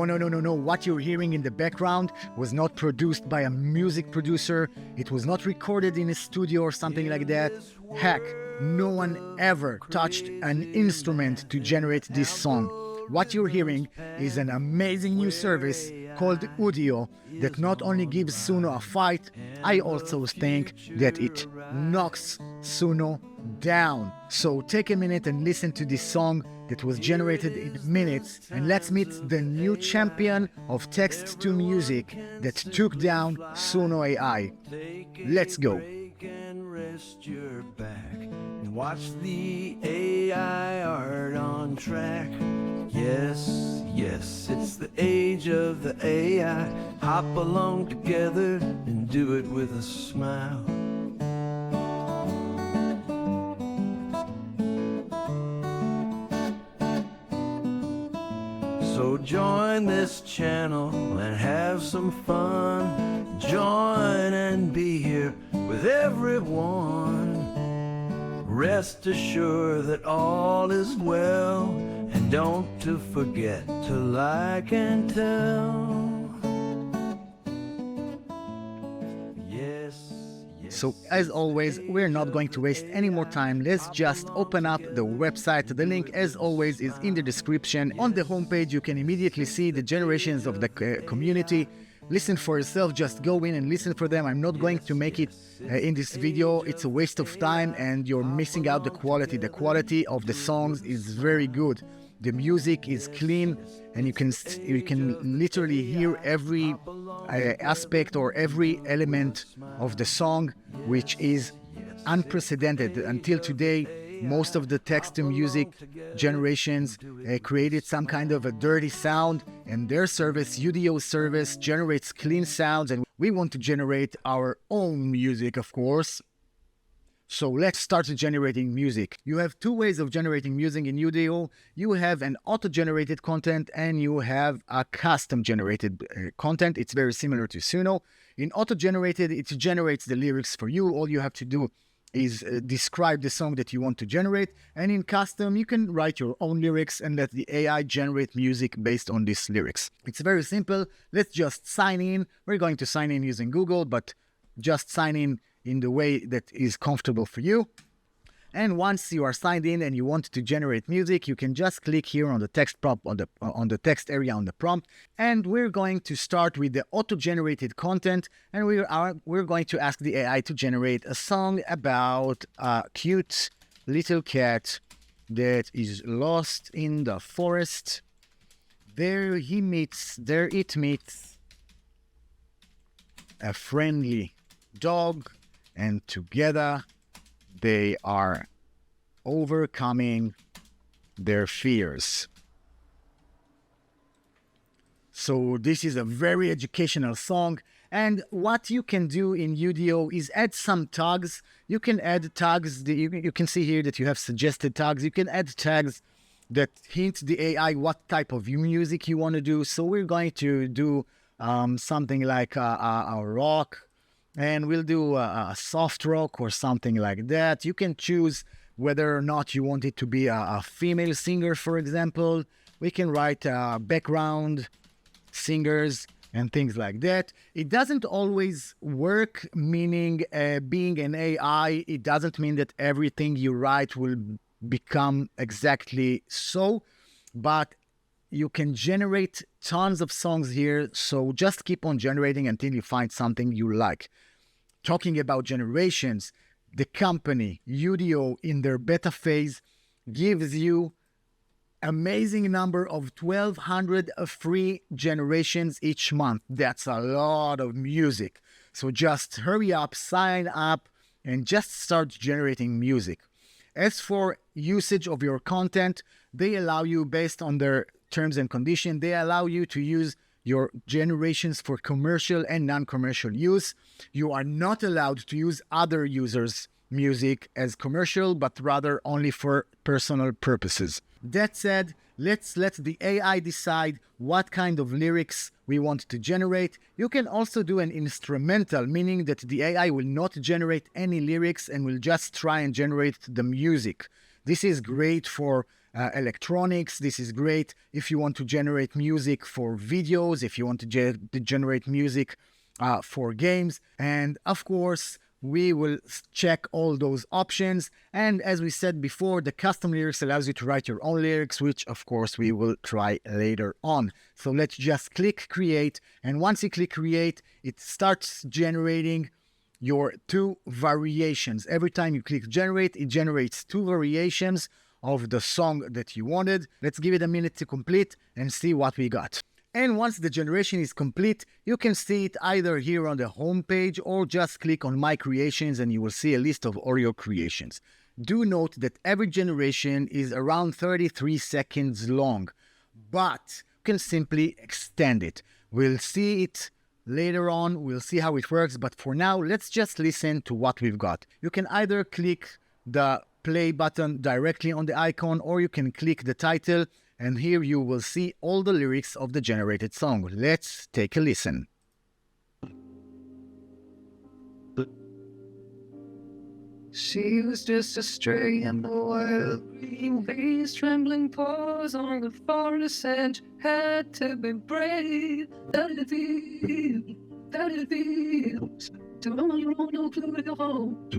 No. What you're hearing in the background was not produced by a music producer. It was not recorded in a studio or something like that. Heck, no one ever touched an instrument to generate this song. What you're hearing is an amazing new service called Udio that not only gives Suno a fight, I also think that it knocks Suno down. So take a minute and listen to this song that was generated in minutes, and let's meet the new champion of text to music that took down Suno.AI. Let's go. Rest your back and watch the AI art on track. Yes, it's the age of the AI. Hop along together and do it with a smile. So join this channel and have some fun. Join and be here with everyone. Rest assured that all is well, and don't to forget to like and tell. So as always, we're not going to waste any more time. Let's just open up the website. The link, as always, is in the description. On the homepage, you can immediately see the generations of the community. Listen for yourself, just go in and listen for them. I'm not going to make it in this video. It's a waste of time and you're missing out the quality. The quality of the songs is very good. The music is clean and you can literally hear every aspect or every element of the song, which is unprecedented. Until today, most of the text-to-music generations created some kind of a dirty sound, and their service, Udio's service, generates clean sounds, and we want to generate our own music, of course. So let's start generating music. You have two ways of generating music in Udio. You have an auto-generated content and you have a custom-generated content. It's very similar to Suno. In auto-generated, it generates the lyrics for you. All you have to do is describe the song that you want to generate. And in custom, you can write your own lyrics and let the AI generate music based on these lyrics. It's very simple. Let's just sign in. We're going to sign in using Google, but just sign in the way that is comfortable for you. And once you are signed in and you want to generate music, you can just click here on the text prompt, on the text area on the prompt. And we're going to start with the auto-generated content. And we're going to ask the AI to generate a song about a cute little cat that is lost in the forest. There it meets a friendly dog, and together they are overcoming their fears. So this is a very educational song, and what you can do in Udio is add some tags. You can add tags. You can see here that you have suggested tags. You can add tags that hint the AI what type of music you want to do. So we're going to do something like a rock, and we'll do a soft rock or something like that. You can choose whether or not you want it to be a female singer, for example. We can write background singers and things like that. It doesn't always work, meaning being an AI, it doesn't mean that everything you write will become exactly so, but you can generate tons of songs here, so just keep on generating until you find something you like. Talking about generations, the company, Udio, in their beta phase, gives you amazing number of 1,200 free generations each month. That's a lot of music. So just hurry up, sign up, and just start generating music. As for usage of your content, they allow you, based on their terms and conditions, they allow you to use your generations for commercial and non-commercial use. You are not allowed to use other users' music as commercial, but rather only for personal purposes. That said, let's let the AI decide what kind of lyrics we want to generate. You can also do an instrumental, meaning that the AI will not generate any lyrics and will just try and generate the music. This is great for electronics. This is great if you want to generate music for videos, if you want to generate music for games. And of course, we will check all those options. And as we said before, the custom lyrics allows you to write your own lyrics, which of course we will try later on. So let's just click create. And once you click create, it starts generating your 2 variations. Every time you click generate, it generates 2 variations of the song that you wanted. Let's give it a minute to complete and see what we got. And once the generation is complete, you can see it either here on the home page or just click on My Creations and you will see a list of all your creations. Do note that every generation is around 33 seconds long, but you can simply extend it. We'll see it later on, we'll see how it works, but for now, let's just listen to what we've got. You can either click the play button directly on the icon or you can click the title. And here you will see all the lyrics of the generated song. Let's take a listen. She was just a stray in the wild, green face, trembling paws on the forest edge, had to be brave. That it feels, that it feels, to know you won't know to go home.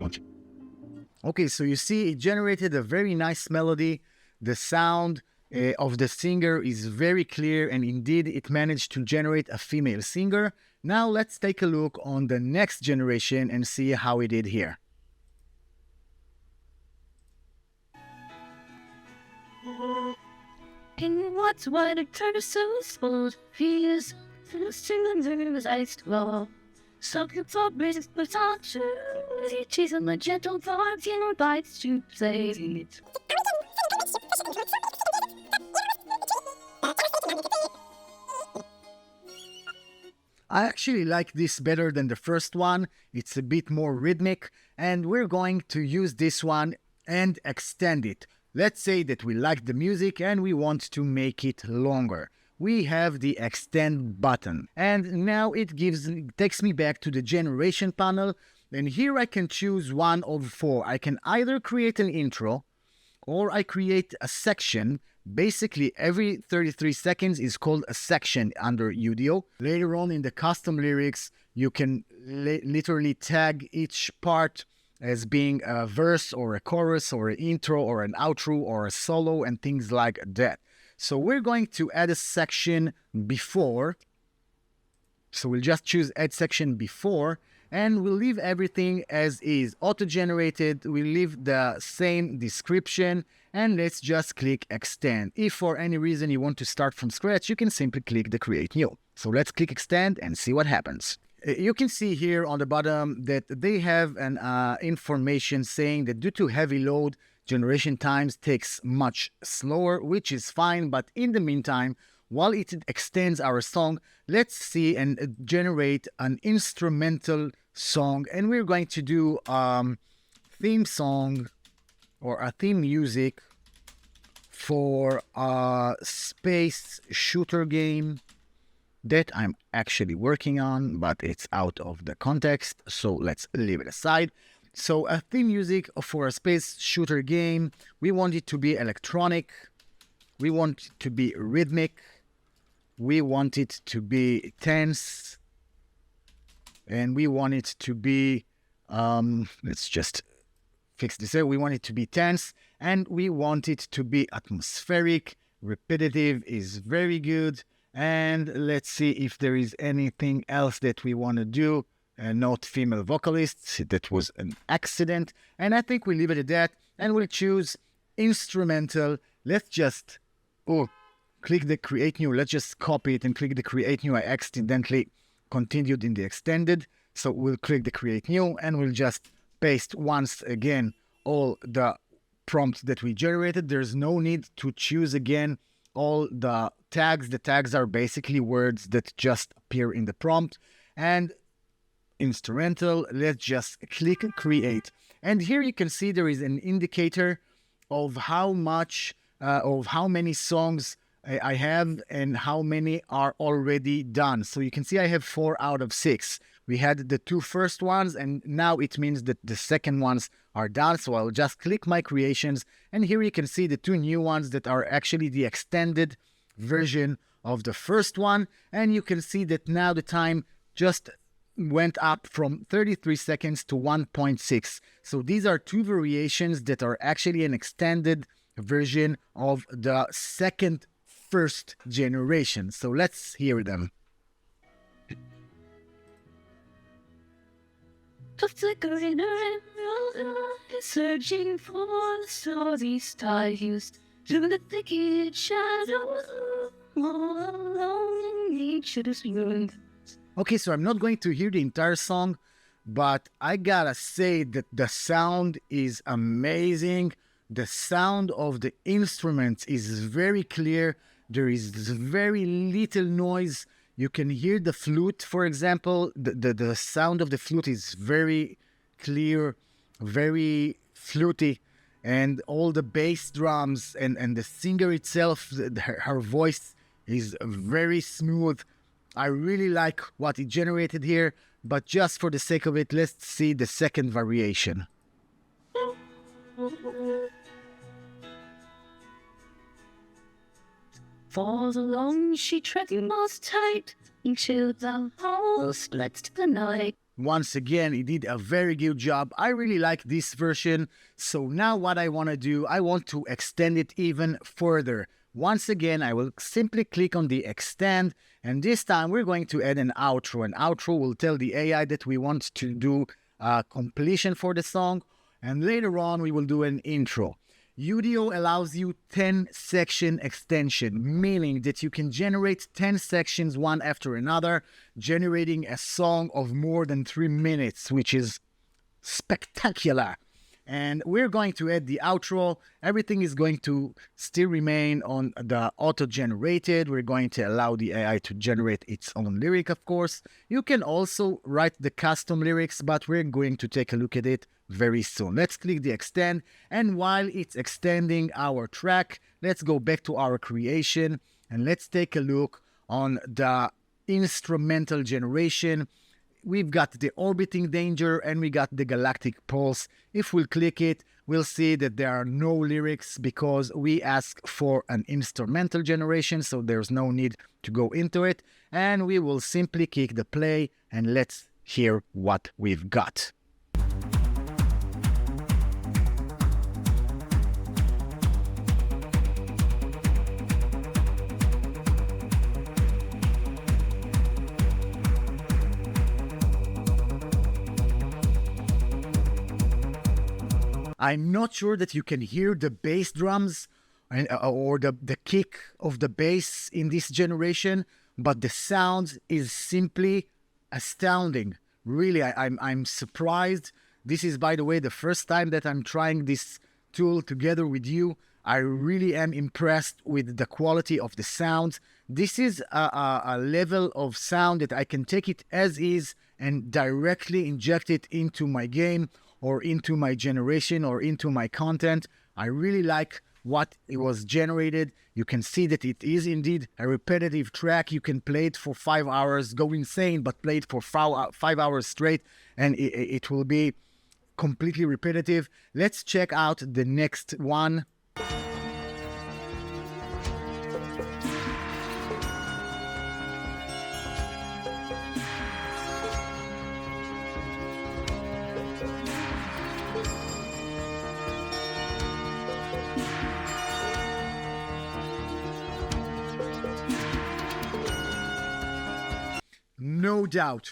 Okay, so you see it generated a very nice melody. The sound of the singer is very clear, and indeed it managed to generate a female singer. Now let's take a look on the next generation and see how it did here. And what's what a turtle so spoiled? He is still his eyes glow. Something for business, but not true. He chases my gentle vibes, you know, bites to play it. I actually like this better than the first one. It's a bit more rhythmic, and we're going to use this one and extend it. Let's say that we like the music and we want to make it longer. We have the extend button, and now it takes me back to the generation panel, and here I can choose one of 4. I can either create an intro or I create a section. Basically, every 33 seconds is called a section under Udio. Later on in the custom lyrics, you can literally tag each part as being a verse or a chorus or an intro or an outro or a solo and things like that. So we're going to add a section before. So we'll just choose add section before, and we'll leave everything as is. Auto-generated, we'll leave the same description, and let's just click extend. If for any reason you want to start from scratch, you can simply click the create new. So let's click extend and see what happens. You can see here on the bottom that they have an information saying that due to heavy load, generation times takes much slower, which is fine. But in the meantime, while it extends our song, let's see and generate an instrumental song. And we're going to do theme song or a theme music for a space shooter game that I'm actually working on, but it's out of the context, so let's leave it aside. So a theme music for a space shooter game. We want it to be electronic. We want it to be rhythmic. We want it to be tense. And we want it to be, let's just fix this here. We want it to be tense, and we want it to be atmospheric. Repetitive is very good. And let's see if there is anything else that we want to do. Not female vocalists. That was an accident. And I think we'll leave it at that. And we'll choose instrumental. Let's just click the create new. Let's just copy it and click the create new. I accidentally continued in the extended. So we'll click the create new and we'll just paste once again all the prompts that we generated. There's no need to choose again all the tags. The tags are basically words that just appear in the prompt. And instrumental, let's just click create. And here you can see there is an indicator of how much, of how many songs I have and how many are already done. So you can see I have 4 out of 6. We had the two first ones, and now it means that the second ones are done. So I'll just click my creations, and here you can see the two new ones that are actually the extended version of the first one. And you can see that now the time just went up from 33 seconds to 1.6. So these are two variations that are actually an extended version of the first generation. So let's hear them. Flickering around, searching for the starry star used through the thicket shadows, all alone in nature's world. Okay, so I'm not going to hear the entire song, but I gotta say that the sound is amazing. The sound of the instruments is very clear. There is very little noise. You can hear the flute, for example. The sound of the flute is very clear, very fluty. And all the bass drums and the singer itself, her voice is very smooth. I really like what it generated here, but just for the sake of it, let's see the second variation. For the long she tread most tight into the whole split to the night. Once again, he did a very good job. I really like this version. So now what I want to do, I want to extend it even further. Once again, I will simply click on the extend, and this time we're going to add an outro. An outro will tell the AI that we want to do a completion for the song, and later on we will do an intro. Udio allows you 10 section extension, meaning that you can generate 10 sections one after another, generating a song of more than 3 minutes, which is spectacular. And we're going to add the outro. Everything is going to still remain on the auto-generated. We're going to allow the AI to generate its own lyric, of course. You can also write the custom lyrics, but we're going to take a look at it very soon. Let's click the extend, and while it's extending our track, let's go back to our creation and let's take a look on the instrumental generation. We've got the orbiting danger and we got the galactic pulse. If we'll click it, we'll see that there are no lyrics because we ask for an instrumental generation, so there's no need to go into it. And we will simply click the play and let's hear what we've got. I'm not sure that you can hear the bass drums or the kick of the bass in this generation, but the sound is simply astounding. Really, I'm surprised. This is, by the way, the first time that I'm trying this tool together with you. I really am impressed with the quality of the sound. This is a level of sound that I can take it as is and directly inject it into my game or into my generation or into my content. I really like what it was generated. You can see that it is indeed a repetitive track. You can play it for 5 hours, go insane, but play it for 5 hours straight, and it will be completely repetitive. Let's check out the next one.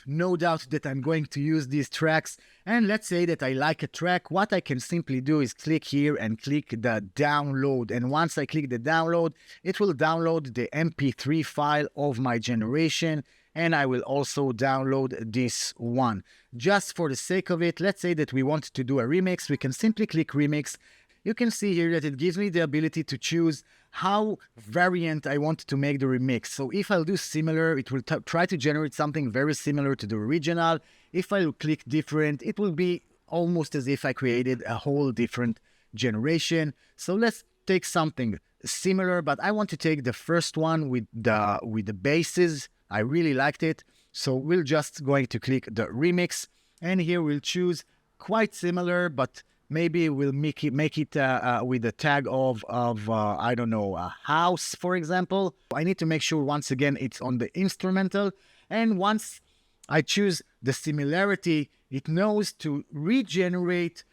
No doubt that I'm going to use these tracks. And let's say that I like a track. What I can simply do is click here and click the download. And once I click the download, it will download the MP3 file of my generation. And I will also download this one. Just for the sake of it, let's say that we want to do a remix. We can simply click remix. You can see here that it gives me the ability to choose how variant I want to make the remix. So if I'll do similar, it will try to generate something very similar to the original. If I click different, it will be almost as if I created a whole different generation. So let's take something similar, but I want to take the first one with the basses. I really liked it. So we're just going to click the remix, and here we'll choose quite similar, but maybe we'll make it with the tag of I don't know, a house, for example. I need to make sure once again it's on the instrumental, and once I choose the similarity, it knows to regenerate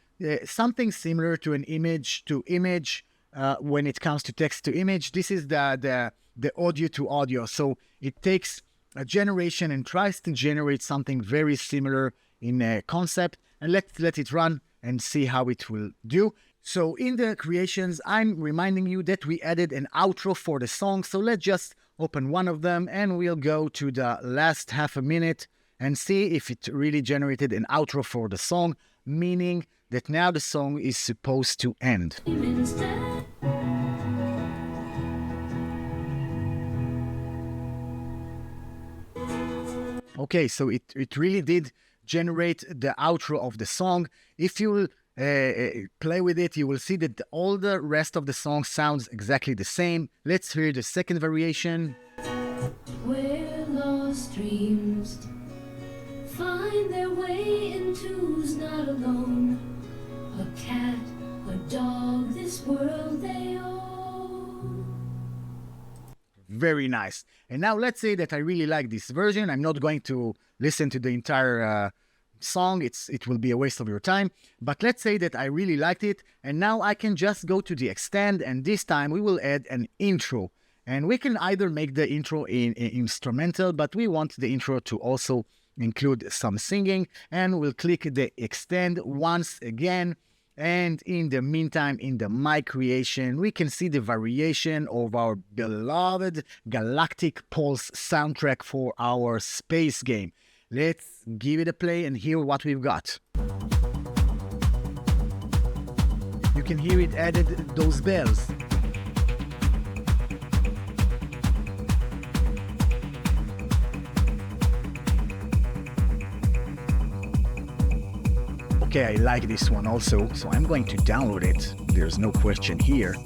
something similar to an image to image. When it comes to text to image, this is the audio to audio. So it takes a generation and tries to generate something very similar in a concept, and let's let it run and see how it will do. So in the creations, I'm reminding you that we added an outro for the song. So let's just open one of them, and we'll go to the last half a minute and see if it really generated an outro for the song, meaning that now the song is supposed to end. Okay, so it really did generate the outro of the song. If you play with it, you will see that all the rest of the song sounds exactly the same. Let's hear the second variation. Where lost dreams find their way into who's not alone. A cat, a dog, this world they own. Very nice. And now let's say that I really like this version. I'm not going to listen to the entire song. It will be a waste of your time. But let's say that I really liked it, and now I can just go to the extend, and this time we will add an intro. And we can either make the intro in instrumental, but we want the intro to also include some singing, and we'll click the extend once again. And in the meantime, in the My Creation, we can see the variation of our beloved Galactic Pulse soundtrack for our space game. Let's give it a play and hear what we've got. You can hear it added those bells. Okay, I like this one also, so I'm going to download it. There's no question here.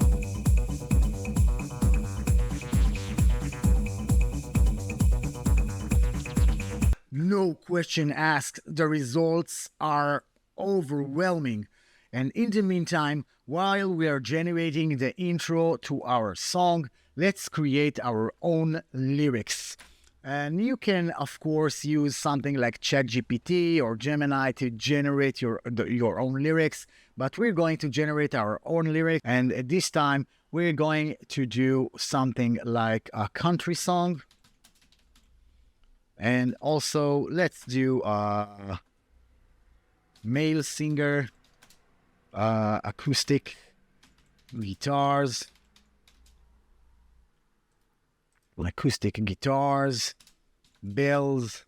No question asked. The results are overwhelming. And in the meantime, while we are generating the intro to our song, let's create our own lyrics. And you can, of course, use something like ChatGPT or Gemini to generate your own lyrics. But we're going to generate our own lyrics. And at this time, we're going to do something like a country song. And also, let's do a male singer, acoustic guitars. Acoustic guitars, bells,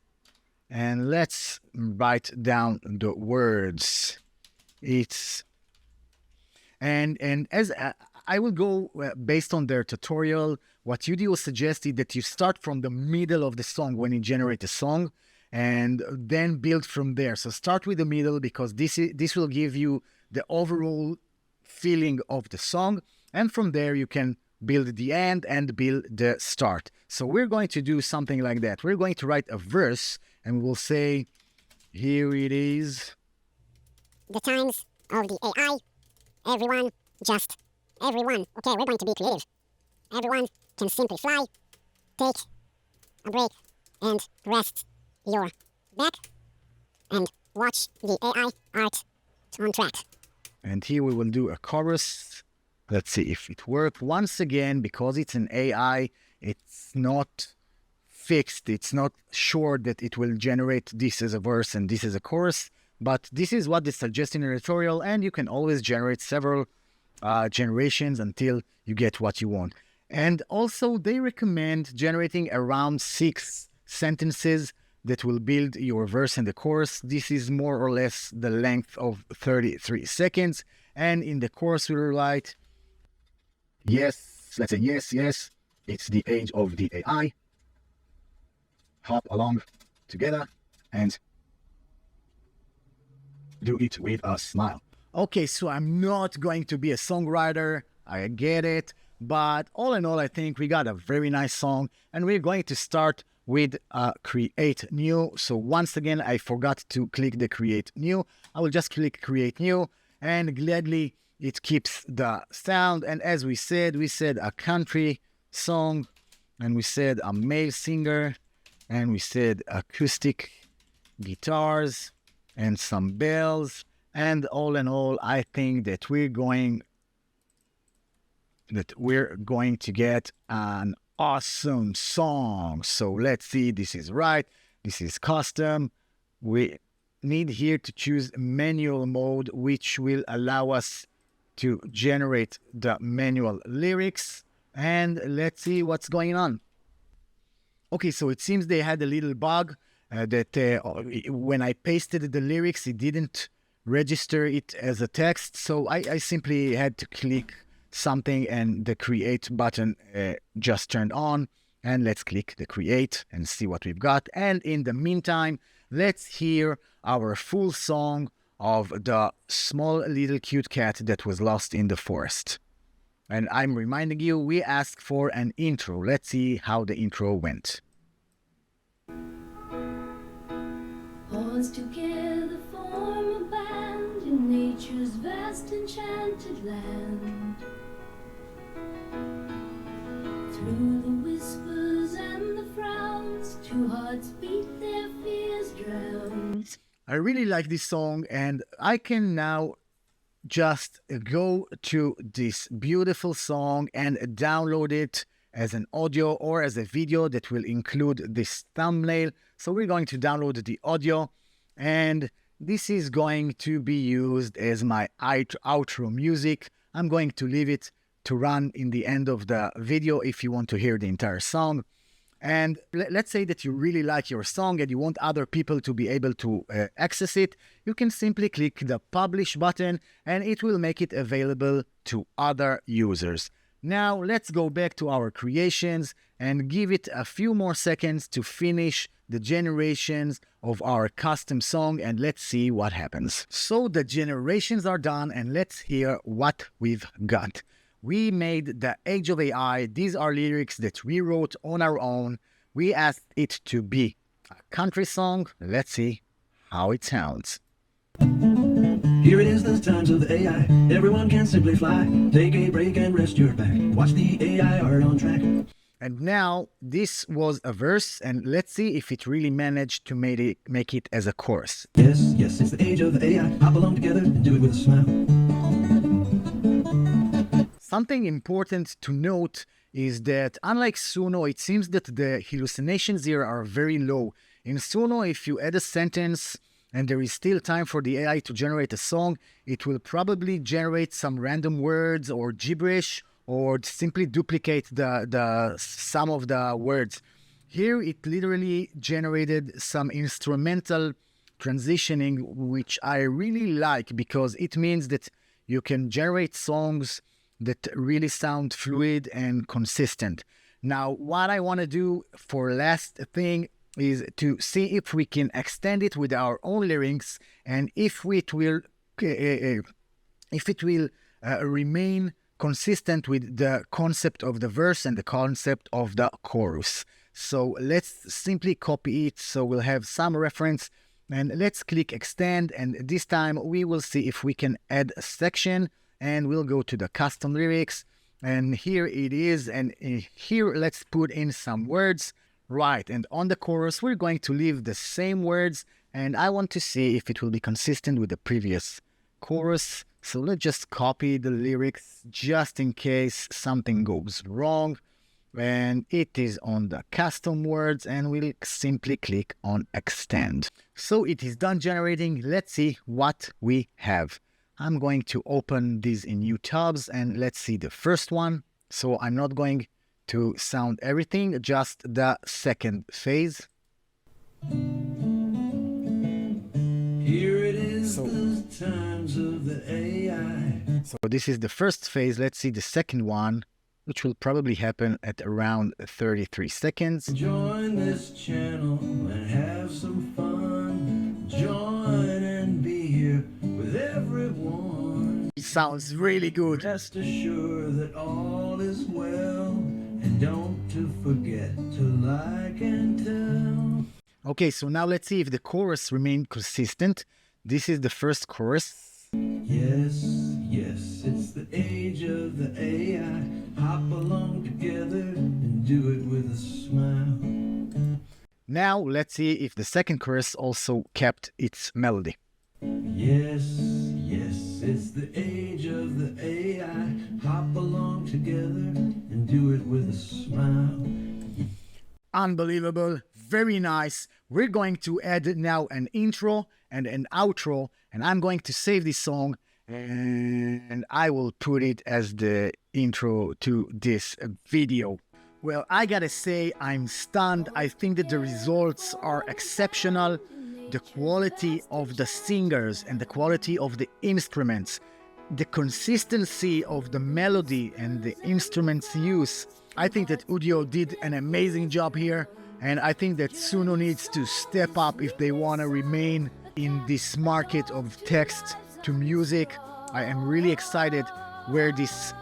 and let's write down the words. And as I will go based on their tutorial. What Udio suggested that you start from the middle of the song when you generate a song, and then build from there. So start with the middle, because this will give you the overall feeling of the song, and from there you can build the end and build the start. So we're going to do something like that. We're going to write a verse, and we'll say, here it is. The times of the AI. Everyone, just everyone. Okay, we're going to be creative. Everyone can simply fly, take a break, and rest your back, and watch the AI art on track. And here we will do a chorus. Let's see if it worked. Once again, because it's an AI, it's not fixed. It's not sure that it will generate this as a verse and this as a chorus. But this is what they suggest in the tutorial, and you can always generate several generations until you get what you want. And also, they recommend generating around 6 sentences that will build your verse and the chorus. This is more or less the length of 33 seconds. And in the chorus, we will write, yes, let's say yes, yes, it's the age of the AI. Hop along together and do it with a smile. Okay, so I'm not going to be a songwriter. I get it. But all in all, I think we got a very nice song, and we're going to start with create new. So once again, I forgot to click the create new. I will just click create new, and gladly it keeps the sound. And as we said a country song, and we said a male singer, and we said acoustic guitars and some bells. And all in all, I think that we're going to get an awesome song. So let's see, this is right. This is custom. We need here to choose manual mode, which will allow us to generate the manual lyrics. And let's see what's going on. Okay, so it seems they had a little bug that when I pasted the lyrics, it didn't register it as a text. So I simply had to click something and the create button just turned on. And let's click the create and see what we've got. And in the meantime, let's hear our full song of the small little cute cat that was lost in the forest. And I'm reminding you, we asked for an intro. Let's see how the intro went. Pause together, form a band in nature's vast enchanted land. Through the whispers and the frowns, two hearts beat, their fears drown. I really like this song, and I can now just go to this beautiful song and download it as an audio or as a video that will include this thumbnail. So we're going to download the audio, and this is going to be used as my outro music. I'm going to leave it to run in the end of the video if you want to hear the entire song. And let's say that you really like your song and you want other people to be able to access it. You can simply click the publish button and it will make it available to other users. Now let's go back to our creations and give it a few more seconds to finish the generations of our custom song, and let's see what happens. So the generations are done, and let's hear what we've got. We made the Age of AI. These are lyrics that we wrote on our own. We asked it to be a country song. Let's see how it sounds. Here it is, the times of the AI. Everyone can simply fly. Take a break and rest your back. Watch the AI art on track. And now this was a verse, and let's see if it really managed to make it as a chorus. Yes, yes, it's the age of the AI. Hop along together and do it with a smile. Something important to note is that unlike Suno, it seems that the hallucinations here are very low. In Suno, if you add a sentence and there is still time for the AI to generate a song, it will probably generate some random words or gibberish or simply duplicate the sum of the words. Here it literally generated some instrumental transitioning, which I really like because it means that you can generate songs that really sound fluid and consistent. Now, what I want to do for last thing is to see if we can extend it with our own lyrics and if it will remain consistent with the concept of the verse and the concept of the chorus. So let's simply copy it so we'll have some reference, and let's click extend, and this time we will see if we can add a section, and we'll go to the custom lyrics, and here it is, and here let's put in some words. Right, and on the chorus we're going to leave the same words, and I want to see if it will be consistent with the previous chorus. So let's just copy the lyrics just in case something goes wrong. And it is on the custom words, and we'll simply click on extend. So it is done generating. Let's see what we have. I'm going to open these in new tabs, and let's see the first one. So I'm not going to sound everything, just the second phase. Here it is, the times of the AI. So this is the first phase. Let's see the second one, which will probably happen at around 33 seconds. Join this channel and have some fun. Join and be here with everyone. It sounds really good. Rest assured that all is well, and don't to forget till I can tell. Okay, so now let's see if the chorus remained consistent. This is the first chorus. Yes, yes, it's the age of the AI. Hop along together and do it with a smile. Now let's see if the second chorus also kept its melody. Yes, yes, it's the age of the AI. Hop along together and do it with a smile. Unbelievable, very nice. We're going to add now an intro and an outro, and I'm going to save this song and I will put it as the intro to this video. Well, I gotta say, I'm stunned. I think that the results are exceptional. The quality of the singers and the quality of the instruments, the consistency of the melody and the instruments use. I think that Udio did an amazing job here, and I think that Suno needs to step up if they want to remain in this market of text to music. I am really excited where this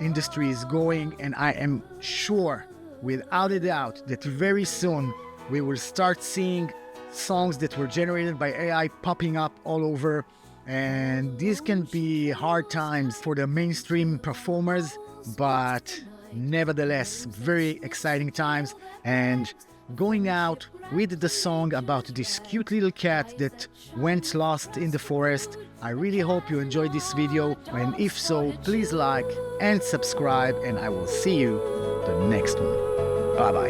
industry is going, and I am sure, without a doubt, that very soon we will start seeing songs that were generated by AI popping up all over, and these can be hard times for the mainstream performers, but nevertheless very exciting times. And going out with the song about this cute little cat that went lost in the forest. I really hope you enjoyed this video, and if so, please like and subscribe, and I will see you the next one. Bye bye.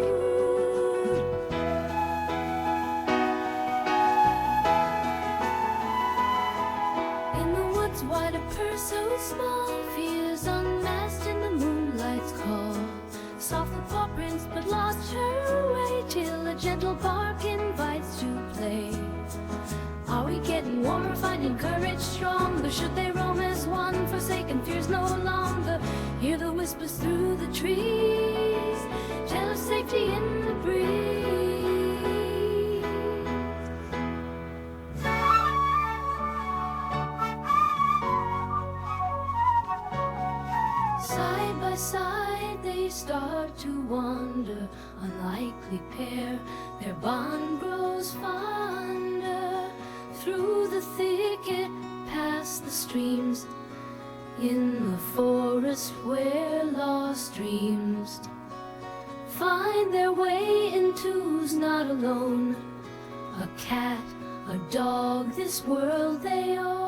In the woods, wide a purse so small, fears unmasked in the moonlight's call. Soft with paw prints, but lost her way till a gentle bark invites to play. Are we getting warmer, finding courage stronger? Should they roam as one, forsaken fears no longer? Hear the whispers through the trees, tell of safety in the breeze. Side by side they start to wander, unlikely pair, their bond grows fonder. Through the thicket, past the streams, in the forest where lost dreams find their way into who's not alone. A cat, a dog, this world they own.